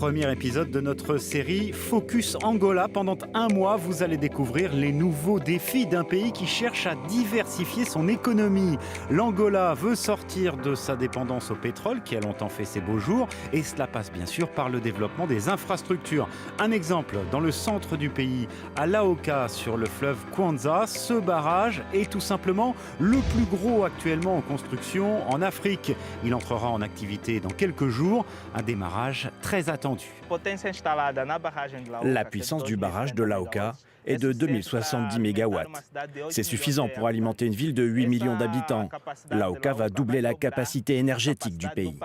Premier épisode de notre série Focus Angola. Pendant un mois, vous allez découvrir les nouveaux défis d'un pays qui cherche à diversifier son économie. L'Angola veut sortir de sa dépendance au pétrole qui a longtemps fait ses beaux jours et cela passe bien sûr par le développement des infrastructures. Un exemple, dans le centre du pays, à Laoka sur le fleuve Kwanza, ce barrage est tout simplement le plus gros actuellement en construction en Afrique. Il entrera en activité dans quelques jours, un démarrage très attendu. La puissance du barrage de Laoka est de 2070 MW. C'est suffisant pour alimenter une ville de 8 millions d'habitants. Laoka va doubler la capacité énergétique du pays.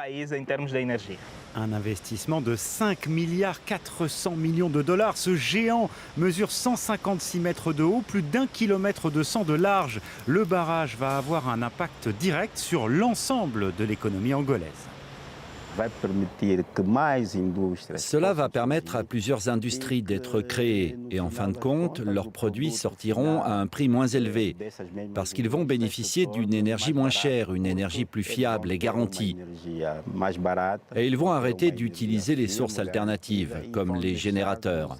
Un investissement de 5 milliards 400 millions de dollars. Ce géant mesure 156 mètres de haut, plus d'1 kilomètre de large. Le barrage va avoir un impact direct sur l'ensemble de l'économie angolaise. Cela va permettre à plusieurs industries d'être créées et en fin de compte, leurs produits sortiront à un prix moins élevé parce qu'ils vont bénéficier d'une énergie moins chère, une énergie plus fiable et garantie. Et ils vont arrêter d'utiliser les sources alternatives comme les générateurs.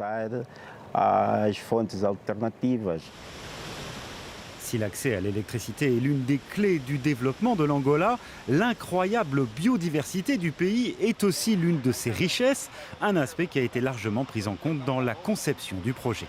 Si l'accès à l'électricité est l'une des clés du développement de l'Angola, l'incroyable biodiversité du pays est aussi l'une de ses richesses, un aspect qui a été largement pris en compte dans la conception du projet.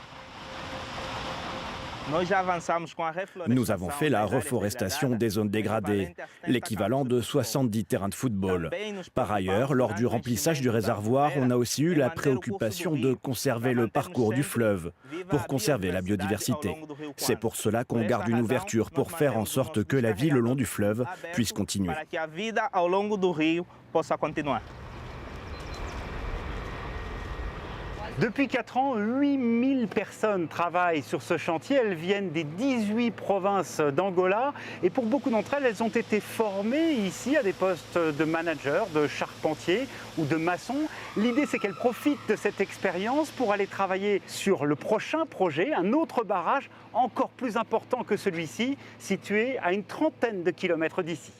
Nous avons fait la reforestation des zones dégradées, l'équivalent de 70 terrains de football. Par ailleurs, lors du remplissage du réservoir, on a aussi eu la préoccupation de conserver le parcours du fleuve, pour conserver la biodiversité. C'est pour cela qu'on garde une ouverture pour faire en sorte que la vie le long du fleuve puisse continuer. Depuis 4 ans, 8000 personnes travaillent sur ce chantier. Elles viennent des 18 provinces d'Angola. Et pour beaucoup d'entre elles, elles ont été formées ici à des postes de manager, de charpentier ou de maçon. L'idée, c'est qu'elles profitent de cette expérience pour aller travailler sur le prochain projet, un autre barrage encore plus important que celui-ci, situé à une trentaine de kilomètres d'ici.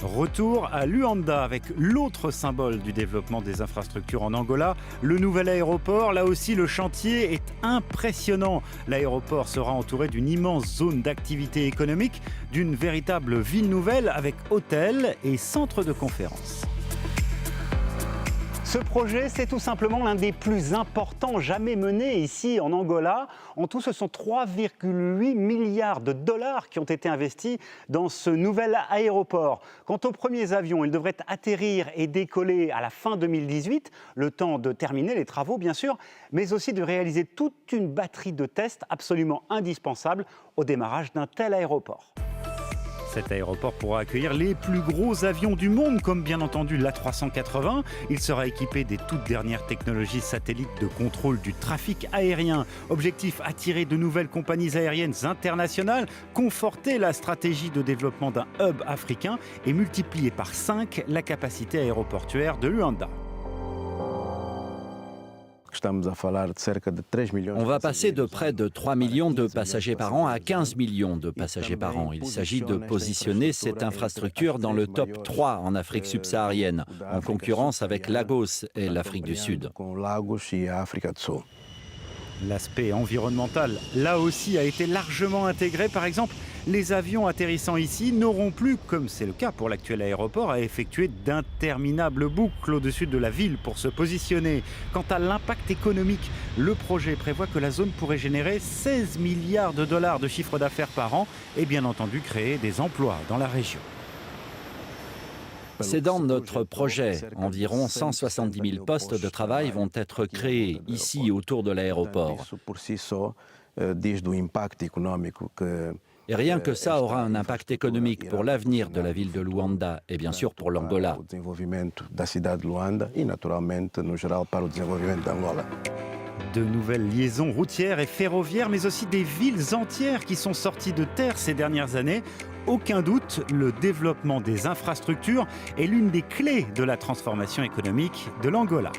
Retour à Luanda avec l'autre symbole du développement des infrastructures en Angola, le nouvel aéroport. Là aussi, le chantier est impressionnant. L'aéroport sera entouré d'une immense zone d'activité économique, d'une véritable ville nouvelle avec hôtels et centres de conférences. Ce projet, c'est tout simplement l'un des plus importants jamais menés ici en Angola. En tout, ce sont 3,8 milliards de dollars qui ont été investis dans ce nouvel aéroport. Quant aux premiers avions, ils devraient atterrir et décoller à la fin 2018, le temps de terminer les travaux bien sûr, mais aussi de réaliser toute une batterie de tests absolument indispensables au démarrage d'un tel aéroport. Cet aéroport pourra accueillir les plus gros avions du monde, comme bien entendu l'A380. Il sera équipé des toutes dernières technologies satellites de contrôle du trafic aérien. Objectif, attirer de nouvelles compagnies aériennes internationales, conforter la stratégie de développement d'un hub africain et multiplier par 5 la capacité aéroportuaire de Luanda. On va passer de près de 3 millions de passagers par an à 15 millions de passagers par an. Il s'agit de positionner cette infrastructure dans le top 3 en Afrique subsaharienne, en concurrence avec Lagos et l'Afrique du Sud. L'aspect environnemental, là aussi, a été largement intégré. Par exemple, les avions atterrissant ici n'auront plus, comme c'est le cas pour l'actuel aéroport, à effectuer d'interminables boucles au-dessus de la ville pour se positionner. Quant à l'impact économique, le projet prévoit que la zone pourrait générer 16 milliards de dollars de chiffre d'affaires par an et bien entendu créer des emplois dans la région. C'est dans notre projet. Environ 170 000 postes de travail vont être créés ici autour de l'aéroport. Et rien que ça aura un impact économique pour l'avenir de la ville de Luanda et bien sûr pour l'Angola. De nouvelles liaisons routières et ferroviaires, mais aussi des villes entières qui sont sorties de terre ces dernières années. Aucun doute, le développement des infrastructures est l'une des clés de la transformation économique de l'Angola.